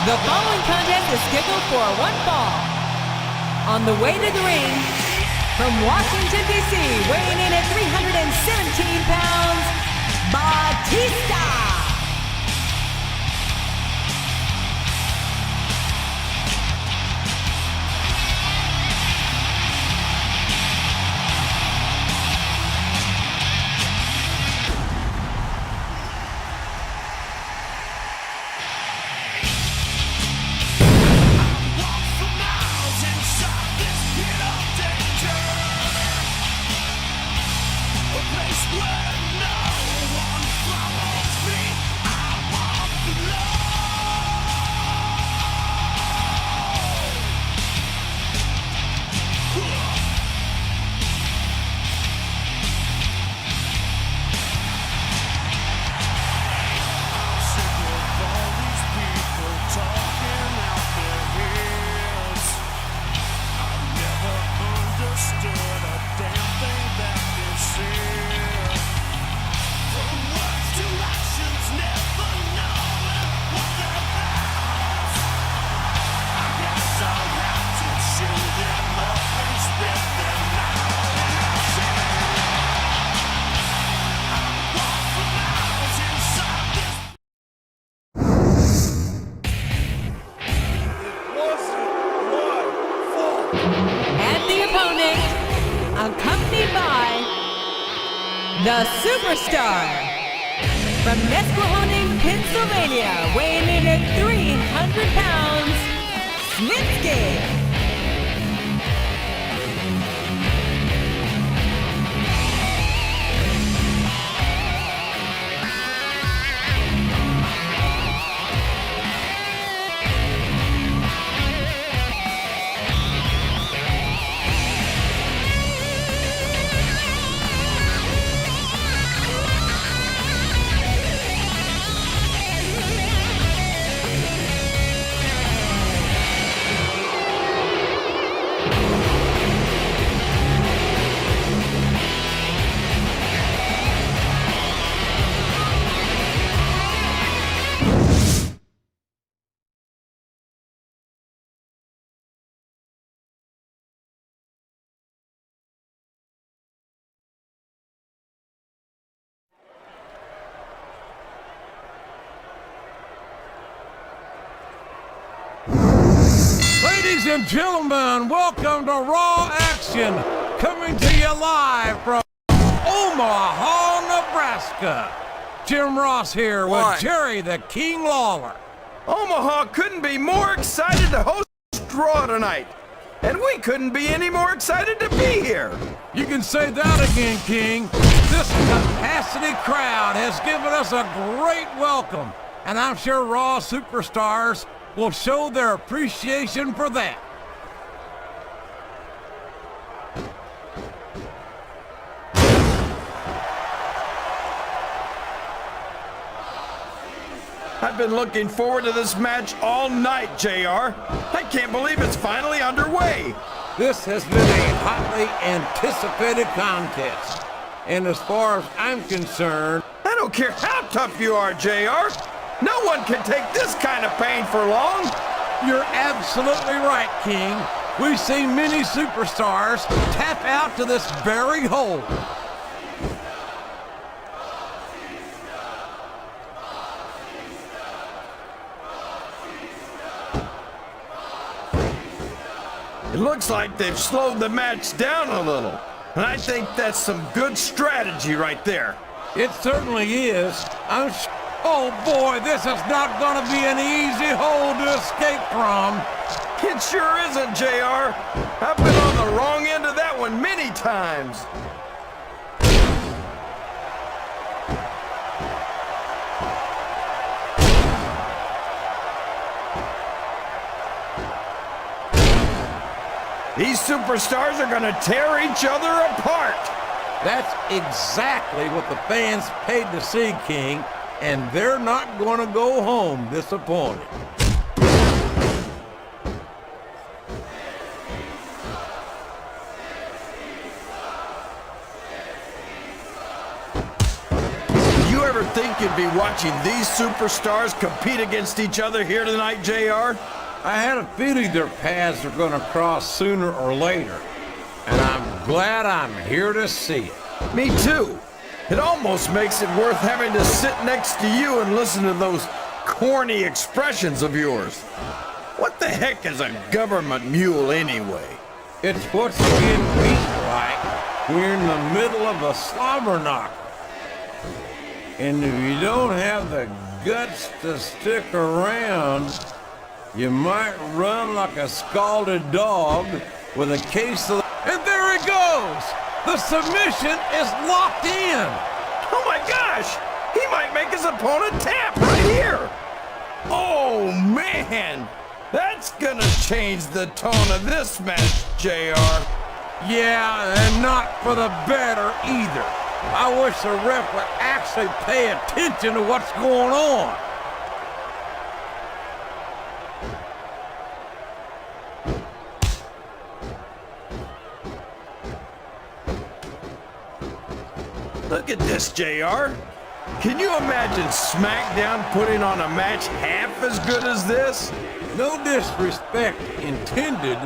The following contest is scheduled for one fall. On the way to the ring, from Washington, D.C., weighing in at 317 pounds, Batista! Accompanied by the Superstar from Nesquehoning, Pennsylvania, weighing in at 300 pounds, Snitsky. Ladies and gentlemen, welcome to Raw Action, coming to you live from Omaha, Nebraska. Jim Ross here with Jerry the King Lawler. Omaha couldn't be more excited to host Raw tonight, and we couldn't be any more excited to be here. You can say that again, King. This capacity crowd has given us a great welcome, and I'm sure Raw superstars will show their appreciation for that. I've been looking forward to this match all night, JR. I can't believe it's finally underway. This has been a hotly anticipated contest, and as far as I'm concerned, I don't care how tough you are, JR. No one can take this kind of pain for long. You're absolutely right, King. We've seen many superstars tap out to this very hold. It looks like they've slowed the match down a little, and I think that's some good strategy right there. It certainly is. Oh boy, this is not going to be an easy hole to escape from. It sure isn't, JR. I've been on the wrong end of that one many times. These superstars are going to tear each other apart. That's exactly what the fans paid to see, King, and they're not going to go home disappointed. ever think you'd be watching these superstars compete against each other here tonight, JR? I had a feeling their paths are going to cross sooner or later, and I'm glad I'm here to see it. Me too. It almost makes it worth having to sit next to you and listen to those corny expressions of yours. What the heck is a government mule anyway? It's what's being beat like when you're in the middle of a slobber knocker. And if you don't have the guts to stick around, you might run like a scalded dog with a case of... And there it goes! The submission is locked in! Oh my gosh! He might make his opponent tap right here! Oh man! That's gonna change the tone of this match, JR. Yeah, and not for the better either. I wish the ref would actually pay attention to what's going on. Look at this, JR. Can you imagine SmackDown putting on a match half as good as this? No disrespect intended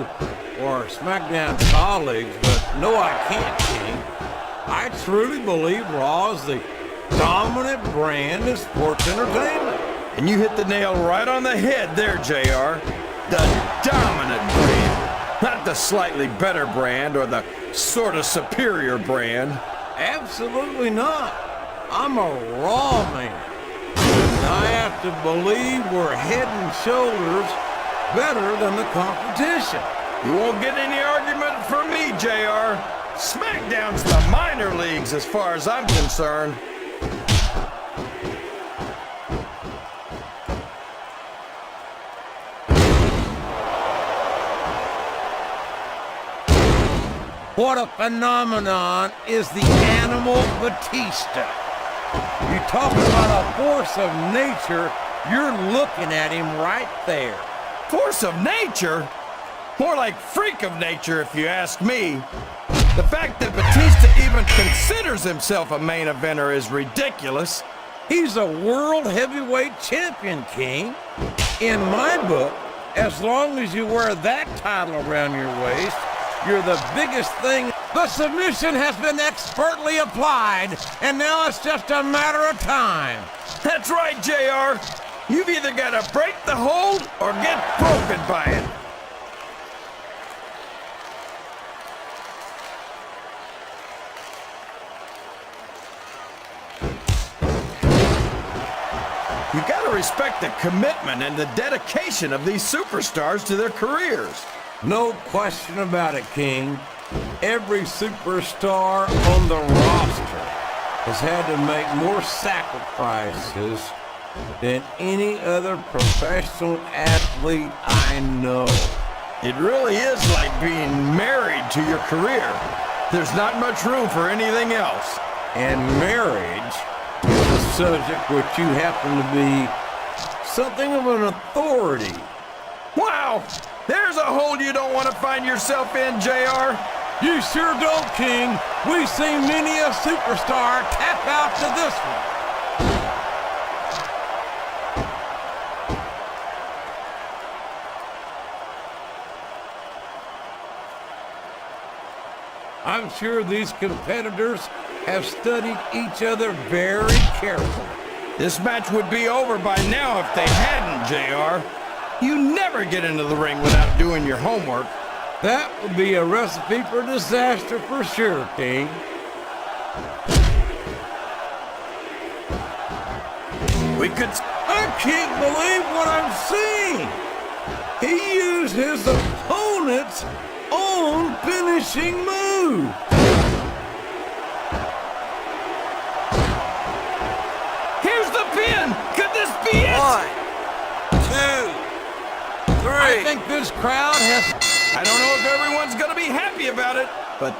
for SmackDown colleagues, but no, I can't, King. I truly believe Raw is the dominant brand of sports entertainment. And you hit the nail right on the head there, JR. The dominant brand. Not the slightly better brand or the sort of superior brand. Absolutely not. I'm a Raw man. I have to believe we're head and shoulders better than the competition. You won't get any argument from me, JR. SmackDown's the minor leagues as far as I'm concerned. What a phenomenon is the animal Batista. You talk about a force of nature, you're looking at him right there. Force of nature? More like freak of nature, if you ask me. The fact that Batista even considers himself a main eventer is ridiculous. He's a world heavyweight champion, King. In my book, as long as you wear that title around your waist, you're the biggest thing. The submission has been expertly applied, and now it's just a matter of time. That's right, JR. You've either got to break the hold or get broken by it. You got to respect the commitment and the dedication of these superstars to their careers. No question about it, King. Every superstar on the roster has had to make more sacrifices than any other professional athlete I know. It really is like being married to your career. There's not much room for anything else. And marriage is a subject which you happen to be something of an authority. Wow! There's a hole you don't want to find yourself in, JR. You sure don't, King. We've seen many a superstar tap out to this one. I'm sure these competitors have studied each other very carefully. This match would be over by now if they hadn't, JR. You never get into the ring without doing your homework. That would be a recipe for disaster for sure, King. I can't believe what I'm seeing. He used his opponent's own finishing move. Here's the pin. Could this be it? 1, 2, 3. I think this crowd has... I don't know if everyone's gonna be happy about it, but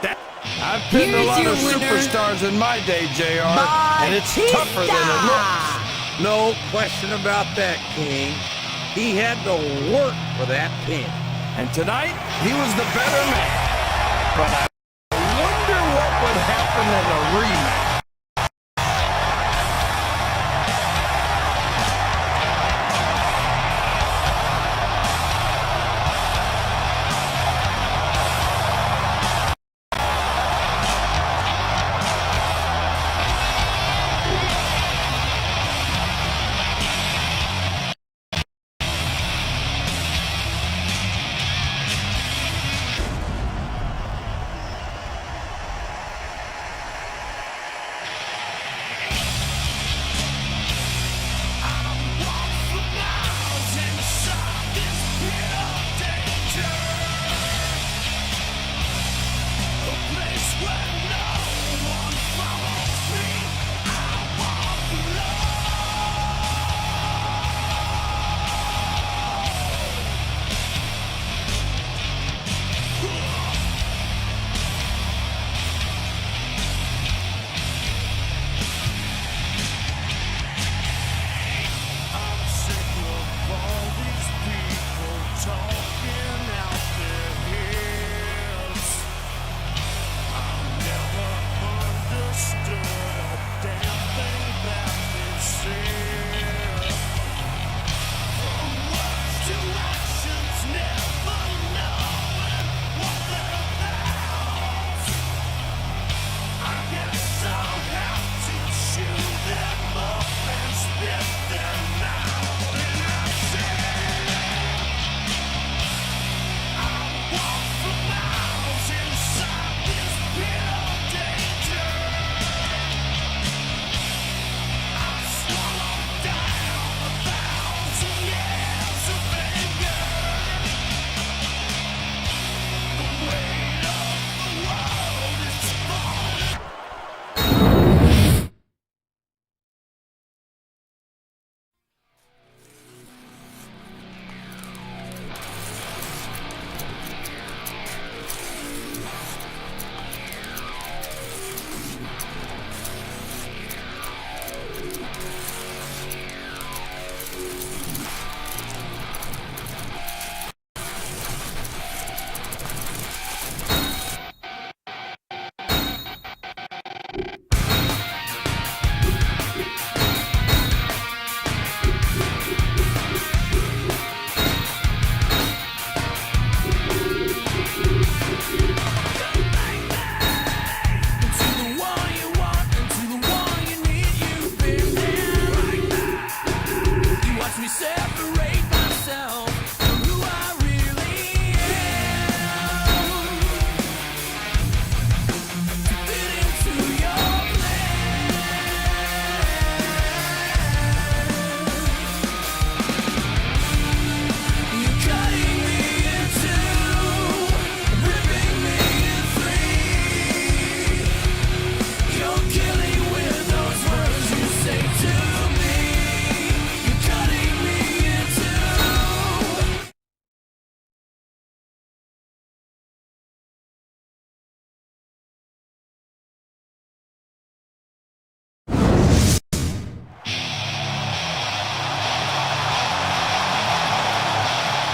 I've pinned a lot of superstars in my day, JR, and it's tougher than it looks. No question about that, King. He had to work for that pin. And tonight, he was the better man. But I wonder what would happen in a rematch.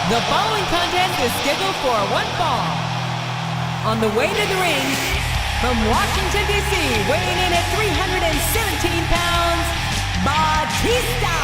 The following contest is scheduled for one fall. On the way to the ring, from Washington, D.C., weighing in at 317 pounds, Batista.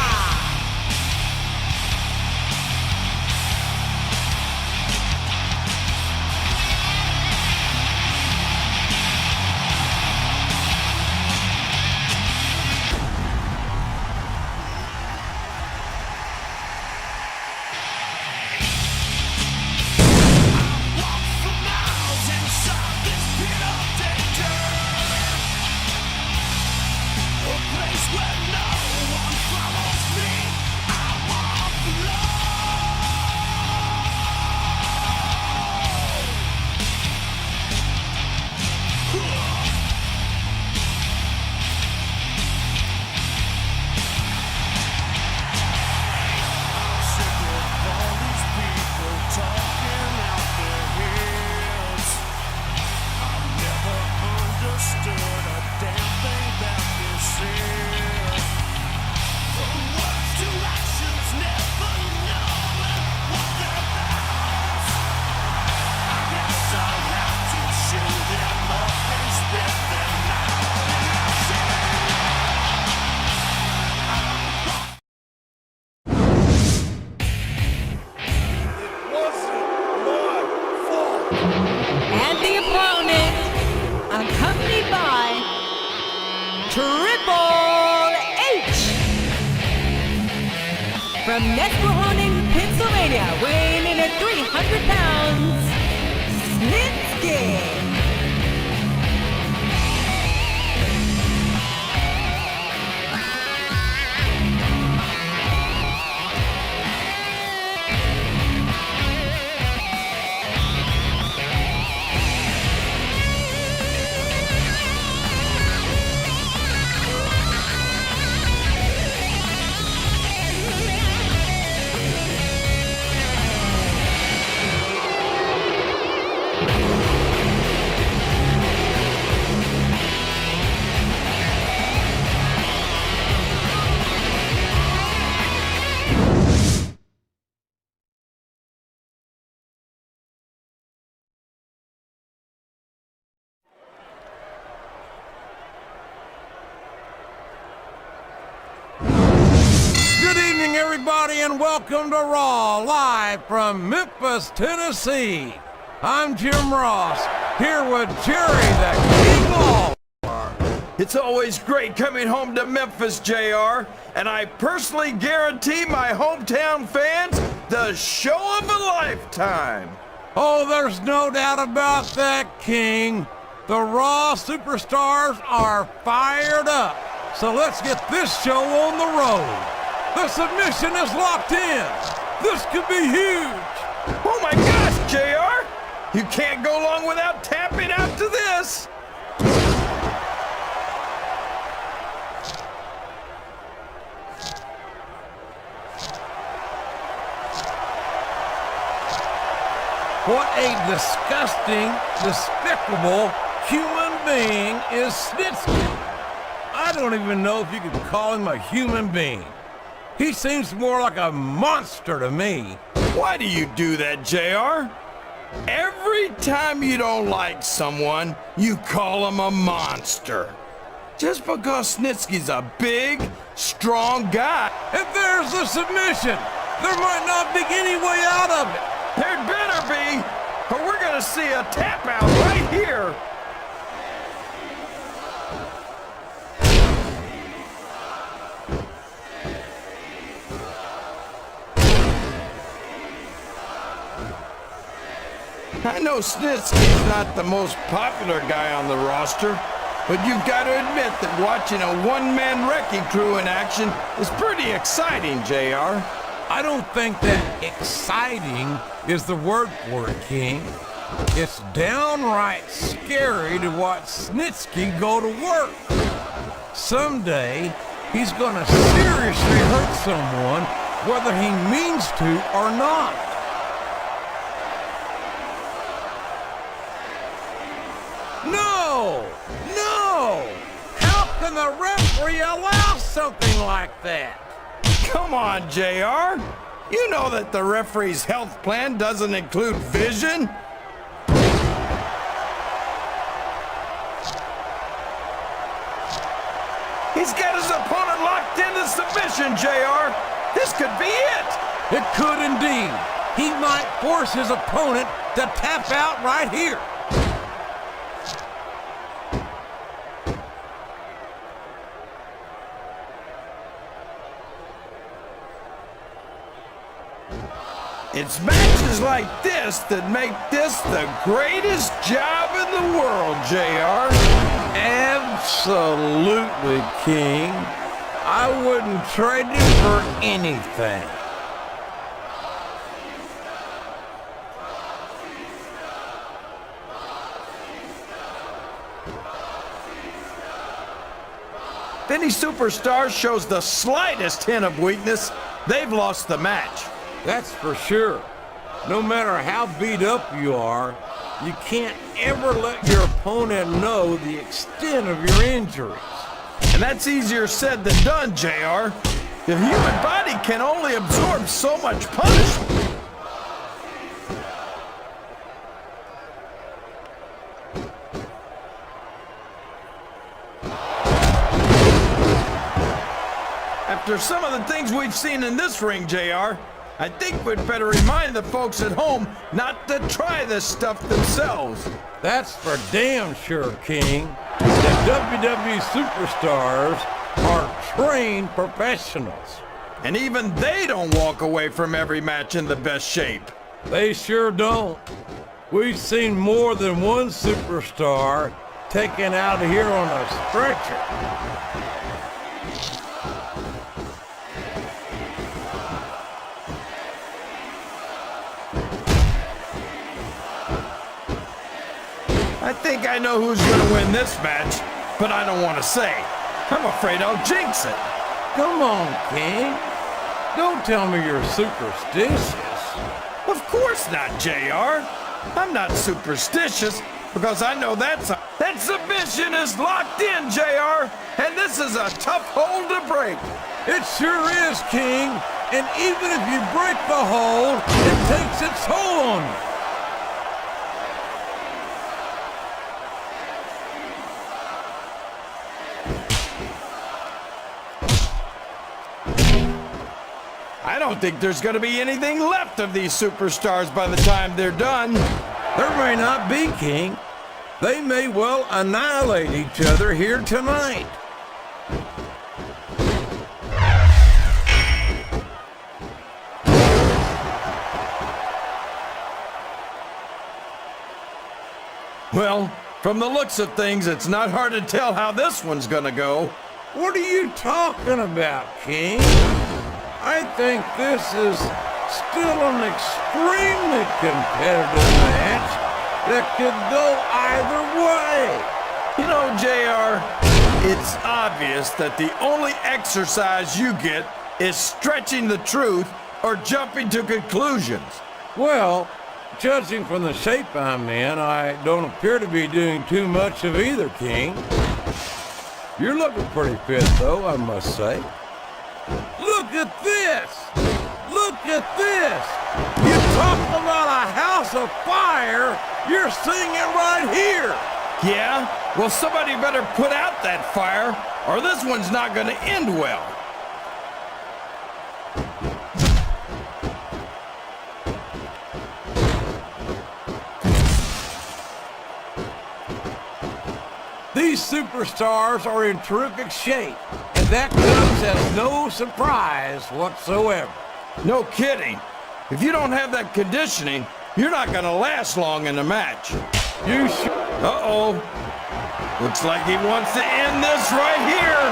And the opponent, accompanied by Triple H. From Nesquehoning, Pennsylvania, weighing in at 300 pounds, Snitsky. Everybody, and welcome to Raw, live from Memphis, Tennessee. I'm Jim Ross, here with Jerry the King Lawler. It's always great coming home to Memphis, JR, and I personally guarantee my hometown fans the show of a lifetime. Oh, there's no doubt about that, King. The Raw superstars are fired up, so let's get this show on the road. The submission is locked in. This could be huge. Oh my gosh, JR! You can't go long without tapping out to this. What a disgusting, despicable human being is Snitsky. I don't even know if you could call him a human being. He seems more like a monster to me. Why do you do that, JR? Every time you don't like someone, you call him a monster. Just because Snitsky's a big, strong guy. And there's the submission. There might not be any way out of it. There'd better be, or we're gonna see a tap out right here. I know Snitsky's not the most popular guy on the roster, but you've got to admit that watching a one-man wrecking crew in action is pretty exciting, JR. I don't think that exciting is the word for it, King. It's downright scary to watch Snitsky go to work. Someday, he's gonna seriously hurt someone, whether he means to or not. No! No! How can the referee allow something like that? Come on, JR. You know that the referee's health plan doesn't include vision? He's got his opponent locked into submission, JR. This could be it. It could indeed. He might force his opponent to tap out right here. It's matches like this that make this the greatest job in the world, JR. Absolutely, King. I wouldn't trade it for anything. If any superstar shows the slightest hint of weakness, they've lost the match. That's for sure. No matter how beat up you are, you can't ever let your opponent know the extent of your injuries. And that's easier said than done, JR. The human body can only absorb so much punishment. After some of the things we've seen in this ring, JR, I think we'd better remind the folks at home not to try this stuff themselves. That's for damn sure, King. The WWE superstars are trained professionals. And even they don't walk away from every match in the best shape. They sure don't. We've seen more than one superstar taken out of here on a stretcher. I think I know who's going to win this match, but I don't want to say. I'm afraid I'll jinx it. Come on, King. Don't tell me you're superstitious. Of course not, JR. I'm not superstitious because I know that submission is locked in, JR, and this is a tough hold to break. It sure is, King. And even if you break the hold, it takes its toll on you. I don't think there's going to be anything left of these superstars by the time they're done. There may not be, King. They may well annihilate each other here tonight. Well, from the looks of things, it's not hard to tell how this one's going to go. What are you talking about, King? I think this is still an extremely competitive match that could go either way. You know, JR, it's obvious that the only exercise you get is stretching the truth or jumping to conclusions. Well, judging from the shape I'm in, I don't appear to be doing too much of either, King. You're looking pretty fit, though, I must say. Look at this! Look at this! You talk about a house of fire, you're seeing it right here! Yeah? Well, somebody better put out that fire, or this one's not going to end well. These superstars are in terrific shape, and that comes as no surprise whatsoever. No kidding. If you don't have that conditioning, you're not going to last long in a match. You sure? Uh-oh. Looks like he wants to end this right here.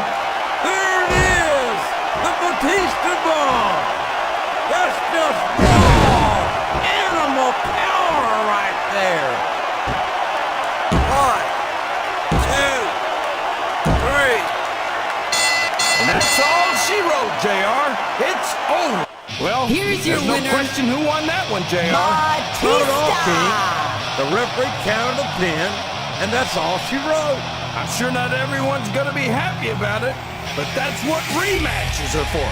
There it is! The Batista bomb! That's just raw animal power right there! 1, 2, 3. And that's all she wrote, JR. It's over. Well, Here's your there's no winner, question who won that one, JR. Not at all, King. Batista! The referee counted a pin, and that's all she wrote. I'm sure not everyone's going to be happy about it, but that's what rematches are for.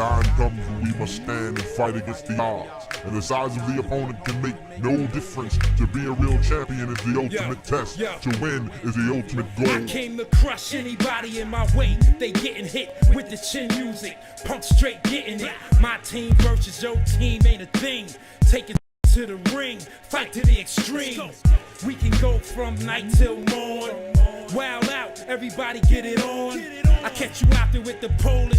time comes when we must stand and fight against the odds. And the size of the opponent can make no difference. To be a real champion is the ultimate test. To win is the ultimate goal. I came to crush anybody in my way. They getting hit with the chin music. Punk straight getting it. My team versus your team ain't a thing. Take it to the ring, fight to the extreme. We can go from night till morn. Wild out, everybody get it on. I catch you out there with the pole.